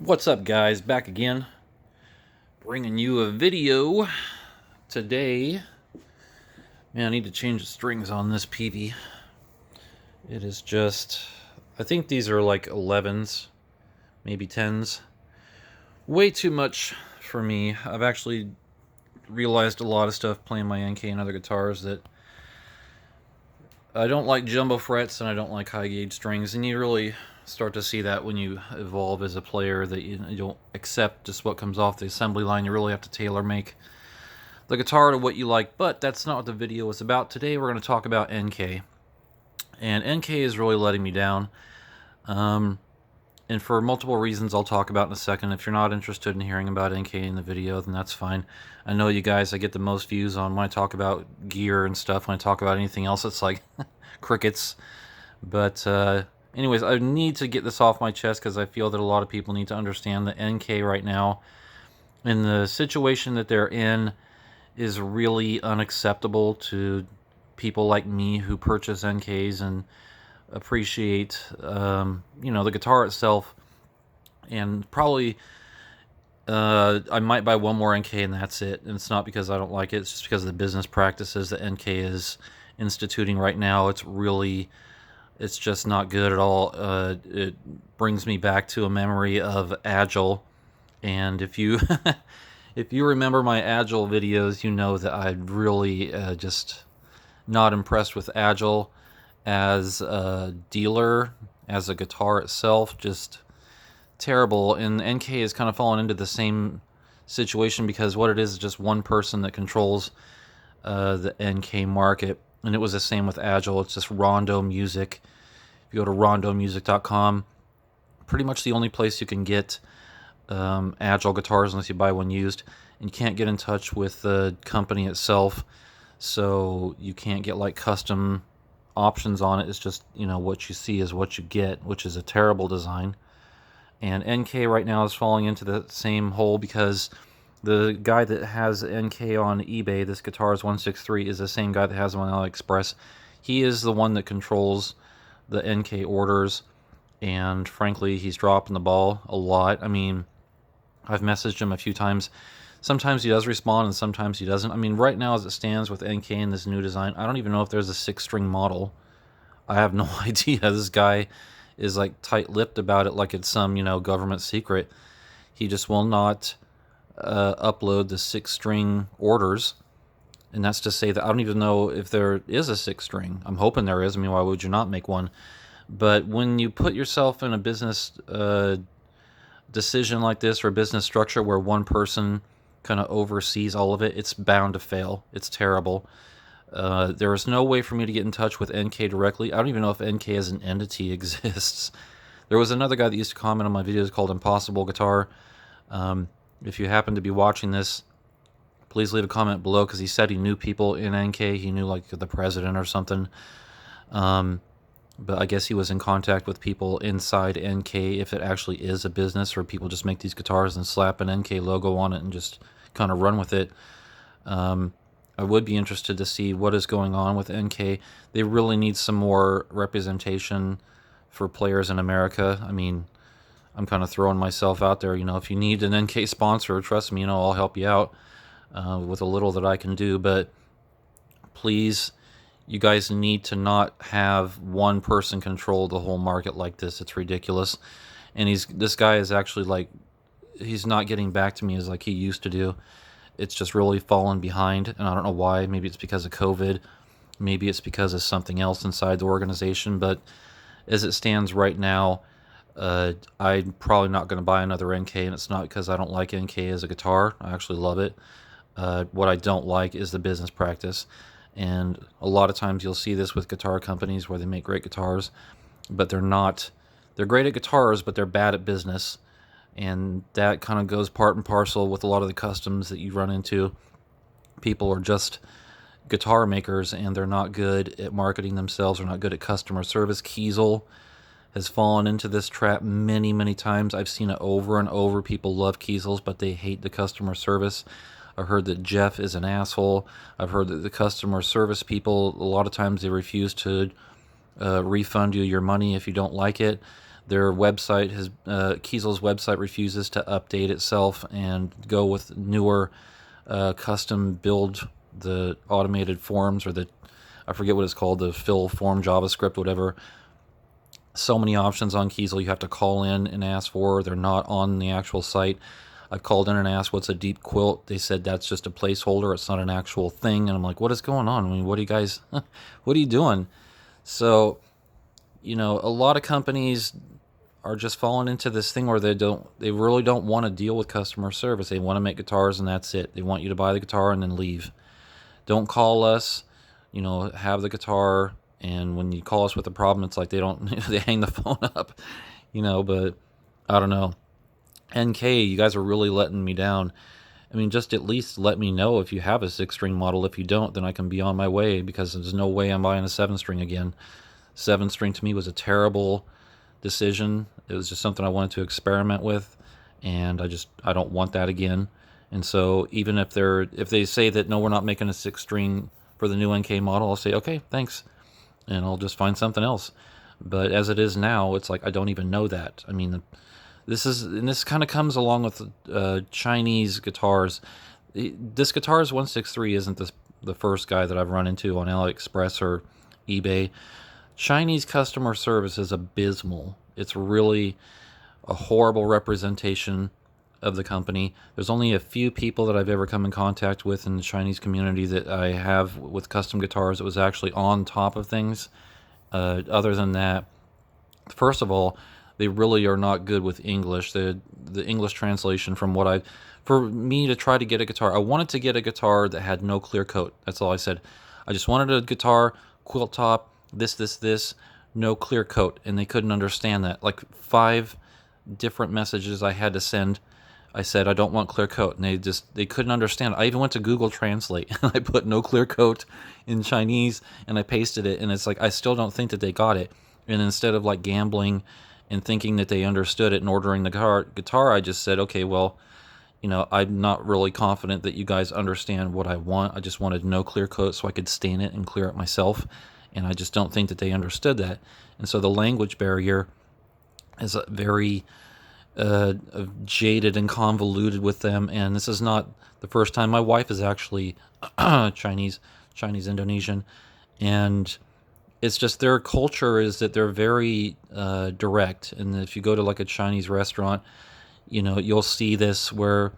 What's up, guys? Back again, bringing you a video today. Man, I need to change the strings on this Peavey. It is just, I think these are like 11s, maybe 10s. Way too much for me. I've actually realized a lot of stuff playing my NK and other guitars that I don't like jumbo frets and I don't like high gauge strings, and you really start to see that when you evolve as a player, that you don't accept just what comes off the assembly line. You really have to tailor make the guitar to what you like, but that's not what the video is about. Today we're going to talk about NK, and NK is really letting me down, and for multiple reasons I'll talk about in a second. If you're not interested in hearing about NK in the video, then that's fine. I know you guys, I get the most views on when I talk about gear and stuff. When I talk about anything else, it's like crickets. But anyways, I need to get this off my chest because I feel that a lot of people need to understand that NK right now, in the situation that they're in, is really unacceptable to people like me who purchase NKs and appreciate, the guitar itself. And probably I might buy one more NK and that's it. And it's not because I don't like it. It's just because of the business practices that NK is instituting right now. It's just not good at all. It brings me back to a memory of Agile. And if you if you remember my Agile videos, you know that I'm really just not impressed with Agile as a dealer, as a guitar itself. Just terrible. And NK has kind of fallen into the same situation because what it is just one person that controls the NK market. And it was the same with Agile. It's just Rondo Music. If you go to rondomusic.com, pretty much the only place you can get Agile guitars unless you buy one used. And you can't get in touch with the company itself, so you can't get like custom options on it. It's just, what you see is what you get, which is a terrible design. And NK right now is falling into the same hole because the guy that has NK on eBay, this Guitars 163, is the same guy that has them on AliExpress. He is the one that controls the NK orders, and frankly, he's dropping the ball a lot. I mean, I've messaged him a few times. Sometimes he does respond, and sometimes he doesn't. I mean, right now, as it stands with NK in this new design, I don't even know if there's a 6-string model. I have no idea. This guy is like tight-lipped about it like it's some, government secret. He just will not upload the 6-string orders. And that's to say that I don't even know if there is a 6-string. I'm hoping there is. I mean, why would you not make one? But when you put yourself in a business decision like this, or a business structure where one person kind of oversees all of it, it's bound to fail. It's terrible. There is no way for me to get in touch with NK directly. I don't even know if NK as an entity exists. There was another guy that used to comment on my videos called Impossible Guitar. If you happen to be watching this, please leave a comment below, because he said he knew people in NK. He knew like the president or something. But I guess he was in contact with people inside NK, if it actually is a business, or people just make these guitars and slap an NK logo on it and just kind of run with it. I would be interested to see what is going on with NK. They really need some more representation for players in America. I mean, I'm kind of throwing myself out there. If you need an NK sponsor, trust me, I'll help you out with a little that I can do. But please, you guys need to not have one person control the whole market like this. It's ridiculous. And this guy is actually like, he's not getting back to me as like he used to do. It's just really fallen behind, and I don't know why. Maybe it's because of COVID. Maybe it's because of something else inside the organization. But as it stands right now, I'm probably not going to buy another NK, and it's not because I don't like NK as a guitar. I actually love it. What I don't like is the business practice. And a lot of times you'll see this with guitar companies where they make great guitars, but they're great at guitars, but they're bad at business. And that kind of goes part and parcel with a lot of the customs that you run into. People are just guitar makers, and they're not good at marketing themselves. They're not good at customer service. Kiesel has fallen into this trap many, many times. I've seen it over and over. People love Kiesels, but they hate the customer service. I've heard that Jeff is an asshole. I've heard that the customer service people, a lot of times they refuse to refund you your money if you don't like it. Their website has Kiesel's website refuses to update itself and go with newer custom build, the automated forms, or the, I forget what it's called, the fill form JavaScript, whatever. So many options on Kiesel you have to call in and ask for. They're not on the actual site. I called in and asked what's a deep quilt. They said that's just a placeholder. It's not an actual thing. And I'm like, what is going on? I mean, what are you guys, what are you doing? So, you know, a lot of companies are just falling into this thing where they really don't want to deal with customer service. They want to make guitars and that's it. They want you to buy the guitar and then leave. Don't call us, you know, have the guitar, and when you call us with a problem, it's like they don't, they hang the phone up, you know. But I don't know. NK, you guys are really letting me down. I mean, just at least let me know if you have a 6-string model. If you don't, then I can be on my way, because there's no way I'm buying a 7-string again. 7-string to me was a terrible decision. It was just something I wanted to experiment with, and I don't want that again. And so even if they say that no, we're not making a 6-string for the new NK model, I'll say okay, thanks, and I'll just find something else. But as it is now, it's like I don't even know that. I mean, this kind of comes along with Chinese guitars. This Guitars 163 isn't the first guy that I've run into on AliExpress or eBay. Chinese customer service is abysmal. It's really a horrible representation of the company. There's only a few people that I've ever come in contact with in the Chinese community that I have with custom guitars. It was actually on top of things. Other than that, first of all, they really are not good with English. The English translation, for me to try to get a guitar, I wanted to get a guitar that had no clear coat. That's all I said. I just wanted a guitar, quilt top, this, no clear coat, and they couldn't understand that. Like 5 different messages I had to send. I said I don't want clear coat, and they couldn't understand. I even went to Google Translate and I put no clear coat in Chinese and I pasted it, and it's like I still don't think that they got it. And instead of like gambling and thinking that they understood it and ordering the guitar, I just said, okay, well, you know, I'm not really confident that you guys understand what I want. I just wanted no clear coat so I could stain it and clear it myself, and I just don't think that they understood that. And so the language barrier is very jaded and convoluted with them. And this is not the first time. My wife is actually Chinese Indonesian, and it's just their culture is that they're very direct. And if you go to like a Chinese restaurant, you know, you'll see this where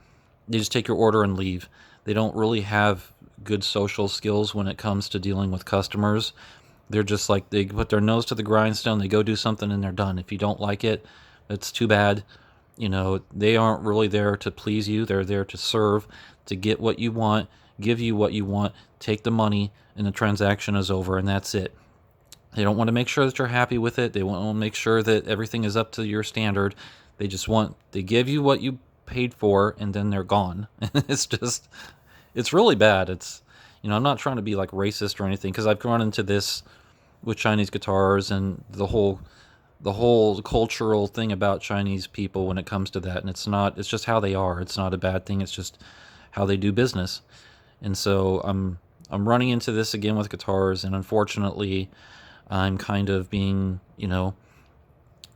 they just take your order and leave. They don't really have good social skills when it comes to dealing with customers. They're just like, they put their nose to the grindstone, they go do something and they're done. If you don't like it, it's too bad. You know, they aren't really there to please you. They're there to serve, to get what you want, give you what you want, take the money, and the transaction is over, and that's it. They don't want to make sure that you're happy with it. They want to make sure that everything is up to your standard. They give you what you paid for, and then they're gone. It's really bad. You know, I'm not trying to be like racist or anything, because I've run into this with Chinese guitars and the whole cultural thing about Chinese people when it comes to that. And it's just how they are. It's not a bad thing. It's just how they do business. And so I'm running into this again with guitars, and unfortunately I'm kind of being, you know,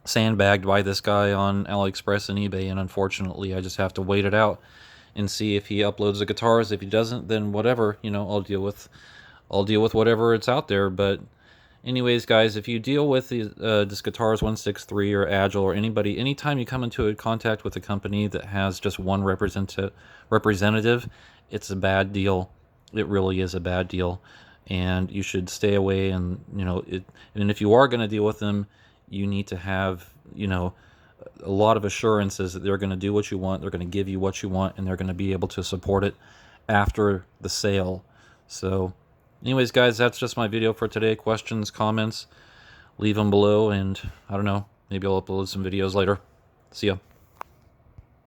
sandbagged by this guy on AliExpress and eBay, and unfortunately I just have to wait it out and see if he uploads the guitars. If he doesn't, then whatever, you know, I'll deal with whatever it's out there. But anyways, guys, if you deal with this Guitars 163 or Agile or anybody, anytime you come into a contact with a company that has just one representative, it's a bad deal. It really is a bad deal, and you should stay away. And you know, and if you are going to deal with them, you need to have, you know, a lot of assurances that they're going to do what you want, they're going to give you what you want, and they're going to be able to support it after the sale. So anyways, guys, that's just my video for today. Questions, comments, leave them below, and I don't know, maybe I'll upload some videos later. See ya.